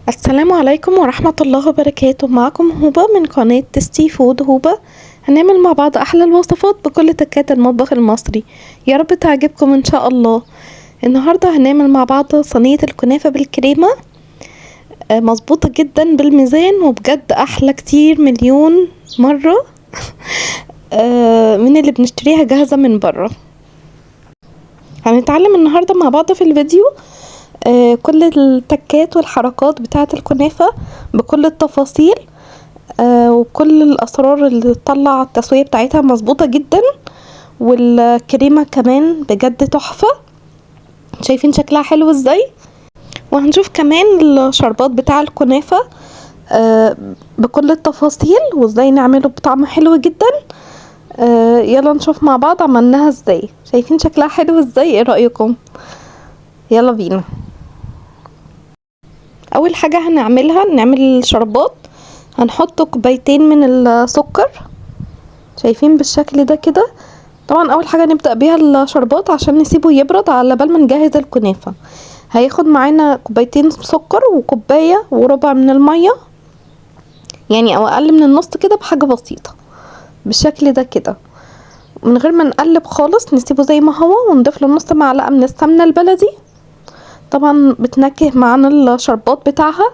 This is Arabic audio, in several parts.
السلام عليكم ورحمة الله وبركاته. معكم هوبا من قناة تستي فود هوبا. هنعمل مع بعض أحلى الوصفات بكل تكات المطبخ المصري. يا رب تعجبكم إن شاء الله. النهاردة هنعمل مع بعض صينية الكنافة بالكريمة، مظبوطة جدا بالميزان وبجد أحلى كتير مليون مرة من اللي بنشتريها جاهزة من برا. هنتعلم النهاردة مع بعض في الفيديو كل التكات والحركات بتاعة الكنافة بكل التفاصيل، وكل الأسرار اللي تطلع التسوية بتاعتها مظبوطة جدا، والكريمة كمان بجد تحفة. شايفين شكلها حلو ازاي؟ وهنشوف كمان الشربات بتاع الكنافة بكل التفاصيل وازاي نعمله بطعم حلو جدا. يلا نشوف مع بعض عملناها ازاي. شايفين شكلها حلو ازاي؟ ايه رأيكم؟ يلا بينا. اول حاجة هنعملها نعمل الشربات. هنحط كوبايتين من السكر، شايفين بالشكل ده كده. طبعا اول حاجة نبدأ بيها الشربات عشان نسيبه يبرد على بال ما نجهز الكنافة. هياخد معانا كوبايتين سكر وكوباية وربع من المية، يعني او اقل من النص كده بحاجة بسيطة بالشكل ده كده. من غير ما نقلب خالص نسيبه زي ما هو، ونضيف له نص معلقة من السمنة البلدي. طبعا بتنكه معانا الشربات بتاعها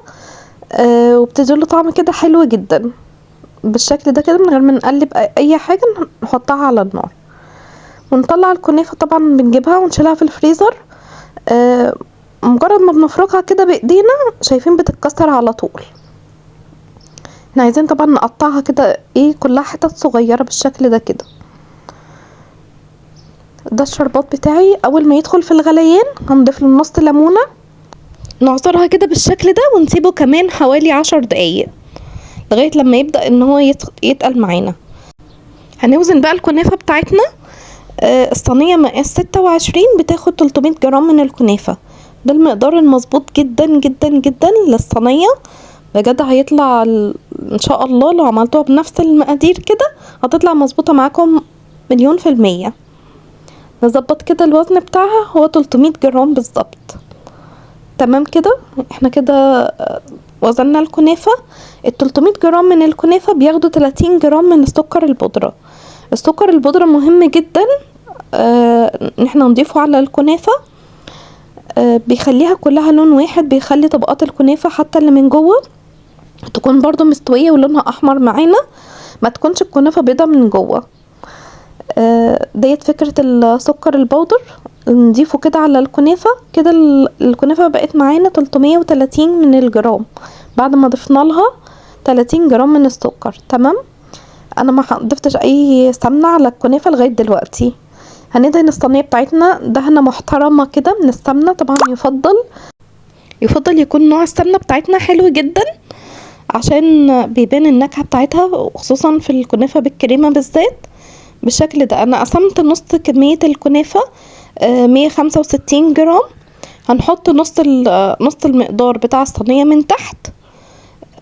وبتديله طعم كده حلو جدا بالشكل ده كده. من غير ما نقلب اي حاجة نحطها على النار ونطلع الكنافة. طبعا بنجيبها ونشيلها في الفريزر. مجرد ما بنفركها كده بايدينا شايفين بتتكسر على طول. احنا عايزين طبعا نقطعها كده كلها حتت صغيرة بالشكل ده كده. ده الشربات بتاعي. اول ما يدخل في الغليان هنضيف له نص ليمونة، نعصرها كده بالشكل ده ونسيبه كمان حوالي 10 دقايق لغاية لما يبدأ ان هو يتقل معانا. هنوزن بقى الكنافة بتاعتنا. الصينية مقاس 26 بتاخد 300 جرام من الكنافة. ده المقدار المظبوط جدا جدا جدا للصينية. بجد هيطلع ان شاء الله لو عملتوها بنفس المقادير كده هتطلع مظبوطة معاكم 100%. نظبط كده الوزن بتاعها، هو 300 جرام بالظبط. تمام كده. احنا كده وزننا الكنافة. ال 300 جرام من الكنافة بياخدوا 30 جرام من السكر البودرة. السكر البودرة مهم جدا ان احنا نضيفه على الكنافة. بيخليها كلها لون واحد، بيخلي طبقات الكنافة حتى اللي من جوه تكون برضو مستوية ولونها احمر معانا، ما تكونش الكنافة بيضة من جوه. ديت فكرة السكر البودر. نضيفه كده على الكنافة كده. الكنافة بقت معانا 330 من الجرام بعد ما ضفنا لها 30 جرام من السكر. تمام. انا ما ضفتش اي سمنة على الكنافة لغاية دلوقتي. هندهن الصينية بتاعتنا دهنة محترمة كده من السمنة. طبعا يفضل يكون نوع السمنة بتاعتنا حلو جدا عشان بيبان النكهة بتاعتها، وخصوصا في الكنافة بالكريمة بالذات بالشكل ده. انا قسمت نص كمية الكنافة 165 جرام. هنحط نص المقدار بتاع الصينية من تحت،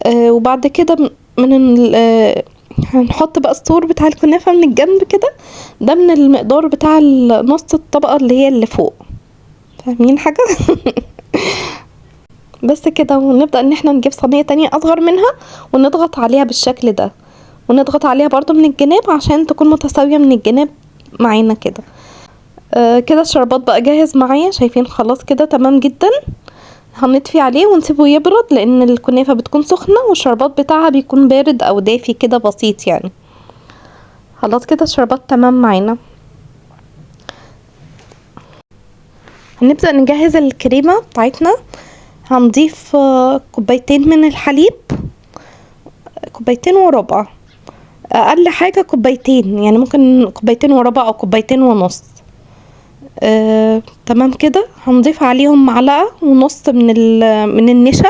وبعد كده هنحط بقى السور بتاع الكنافة من الجنب كده. ده من المقدار بتاع نص الطبقة اللي هي اللي فوق. فاهمين حاجة؟ بس كده. ونبدأ ان احنا نجيب صينية تانية اصغر منها ونضغط عليها بالشكل ده، ونضغط عليها برضو من الجناب عشان تكون متساوية من الجناب معانا كده. كده الشربات بقى جاهز معايا. شايفين؟ خلاص كده تمام جدا. هنطفي عليه ونسيبه يبرد لان الكنافة بتكون سخنة والشربات بتاعها بيكون بارد او دافي كده بسيط يعني. خلاص كده الشربات تمام معانا. هنبدأ نجهز الكريمة بتاعتنا. هنضيف كوبايتين من الحليب، كوبايتين وربع، اقل حاجة كوبايتين، يعني ممكن كوبايتين وربع او كوبايتين ونص. تمام كده. هنضيف عليهم معلقة ونص من النشا،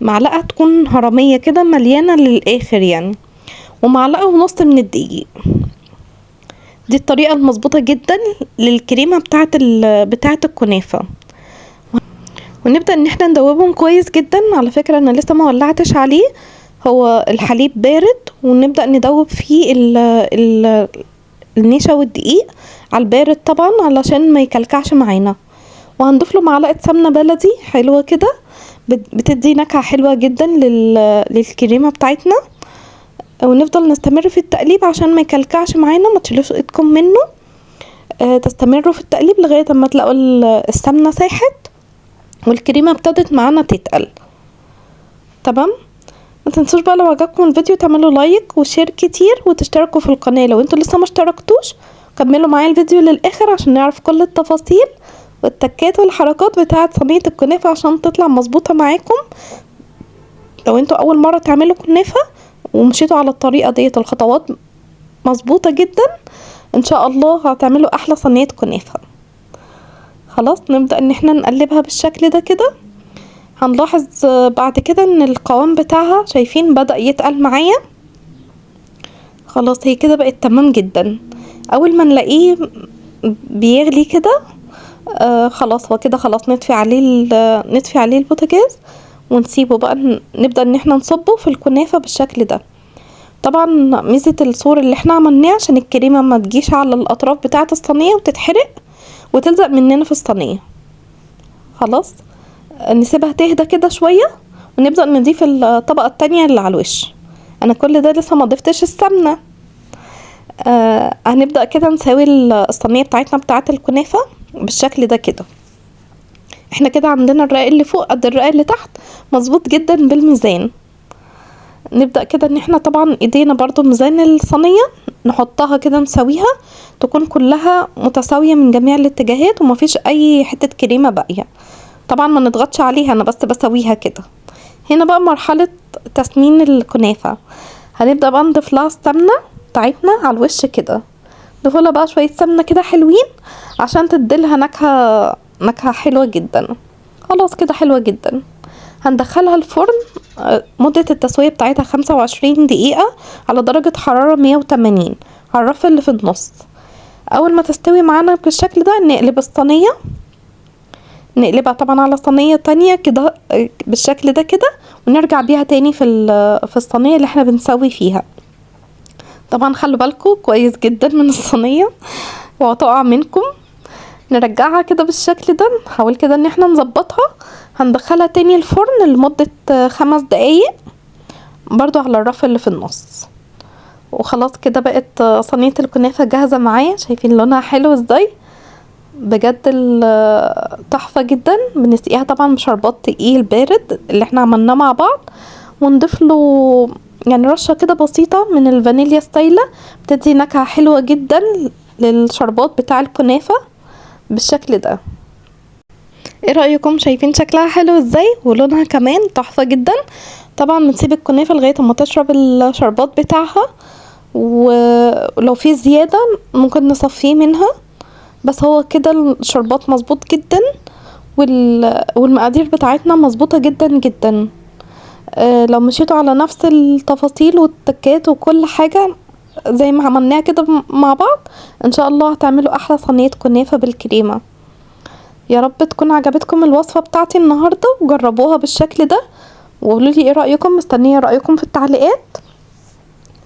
معلقة تكون هرمية كده مليانة للآخر يعني، ومعلقة ونص من الدقيق. دي الطريقة المظبوطة جدا للكريمة بتاعة الكنافة. ونبدأ ان احنا ندوبهم كويس جدا. على فكرة انا لسه ما ولعتش عليه، هو الحليب بارد، ونبدأ ندوب فيه النشا والدقيق على البارد طبعا علشان ما يكلكعش معانا. وهنضيف له معلقة سمنة بلدي حلوة كده بتدي نكهة حلوة جدا للكريمة بتاعتنا. ونفضل نستمر في التقليب عشان ما يكلكعش معانا، ما تشيلوش ايدكم منه. تستمروا في التقليب لغاية اما تلاقوا السمنة ساحت والكريمة ابتدت معانا تتقل. تمام. ما تنسوش بقى لو عجبكم الفيديو تعملوا لايك وشير كتير وتشتركوا في القناة لو انتوا لسه ما اشتركتوش. كملوا معايا الفيديو للاخر عشان نعرف كل التفاصيل والتكات والحركات بتاعه صينية الكنافة عشان تطلع مظبوطة معاكم. لو انتوا اول مرة تعملوا كنافة ومشيتوا على الطريقة ديت الخطوات مظبوطة جدا، ان شاء الله هتعملوا احلى صينية كنافة. خلاص نبدأ ان احنا نقلبها بالشكل ده كده. هنلاحظ بعد كده ان القوام بتاعها شايفين بدأ يتقل معايا. خلاص هي كده بقت تمام جدا. اول ما نلاقيه بيغلي كده خلاص هو كده خلاص نطفي عليه البوتاجاز ونسيبه بقى. نبدأ ان احنا نصبه في الكنافة بالشكل ده. طبعا ميزة الصور اللي احنا عملناه عشان الكريمة ما تجيش على الاطراف بتاعة الصينية وتتحرق وتلزق مننا في الصينية. خلاص نسيبها تهدى كده شوية ونبدأ نضيف الطبقة التانية اللي على الوش. انا كل ده لسه ما ضفتش السمنة. هنبدأ كده نساوي الصينية بتاعتنا بتاعة الكنافة بالشكل ده كده. احنا كده عندنا الرقاق اللي فوق قد الرقاق اللي تحت، مظبوط جدا بالميزان. نبدأ كده ان احنا طبعا ايدينا برضو ميزان الصينية نحطها كده نسويها تكون كلها متساوية من جميع الاتجاهات ومفيش اي حتة كريمة باقية. طبعا ما نضغطش عليها، انا بس بسويها كده. هنا بقى مرحلة تسمين الكنافة. هنبدأ بقى نضيف لها السمنة بتاعتنا على الوش كده. نضيف لها بقى شوية سمنة كده حلوين عشان تديلها نكهة حلوة جدا. خلاص كده حلوة جدا. هندخلها الفرن. مدة التسوية بتاعتها 25 دقيقة على درجة حرارة 180 على الرف اللي في النص. اول ما تستوي معانا بالشكل ده نقلب الصينية، نقلبها طبعا على صينية تانية كده بالشكل ده كده ونرجع بيها تاني في الصينية اللي احنا بنسوي فيها. طبعا خلوا بالكم كويس جدا من الصينية وهتقع منكم. نرجعها كده بالشكل ده، نحاول كده ان احنا نظبطها. هندخلها تاني الفرن لمدة 5 دقايق برضو على الرف اللي في النص. وخلاص كده بقت صينية الكنافة جاهزة معايا. شايفين لونها حلو ازاي؟ بجد تحفة جدا. بنسقيها طبعا بشربات تقيل بارد اللي احنا عملناه مع بعض، ونضيف له يعني رشة كده بسيطة من الفانيليا ستايلة بتدي نكهة حلوة جدا للشربات بتاع الكنافة بالشكل ده. ايه رأيكم؟ شايفين شكلها حلو ازاي ولونها كمان تحفة جدا. طبعا بنسيب الكنافة لغاية ما تشرب الشربات بتاعها، ولو في زيادة ممكن نصفيه منها. بس هو كده الشربات مظبوط جدا والمقادير بتاعتنا مظبوطة جدا جدا. لو مشيتوا على نفس التفاصيل والتكات وكل حاجة زي ما عملناها كده مع بعض ان شاء الله هتعملوا احلى صينية كنافة بالكريمة. يا رب تكون عجبتكم الوصفة بتاعتي النهاردة وجربوها بالشكل ده وقولوا لي ايه رأيكم. مستنية رأيكم في التعليقات.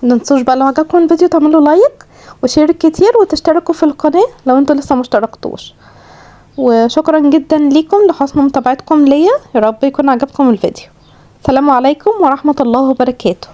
متنسوش بقى لو عجبكم الفيديو تعملوا لايك وشير كتير وتشتركوا في القناة لو انتوا لسه مشتركتوش. وشكرا جدا ليكم لحسن متابعتكم ليا. يا رب يكون عجبكم الفيديو. السلام عليكم ورحمة الله وبركاته.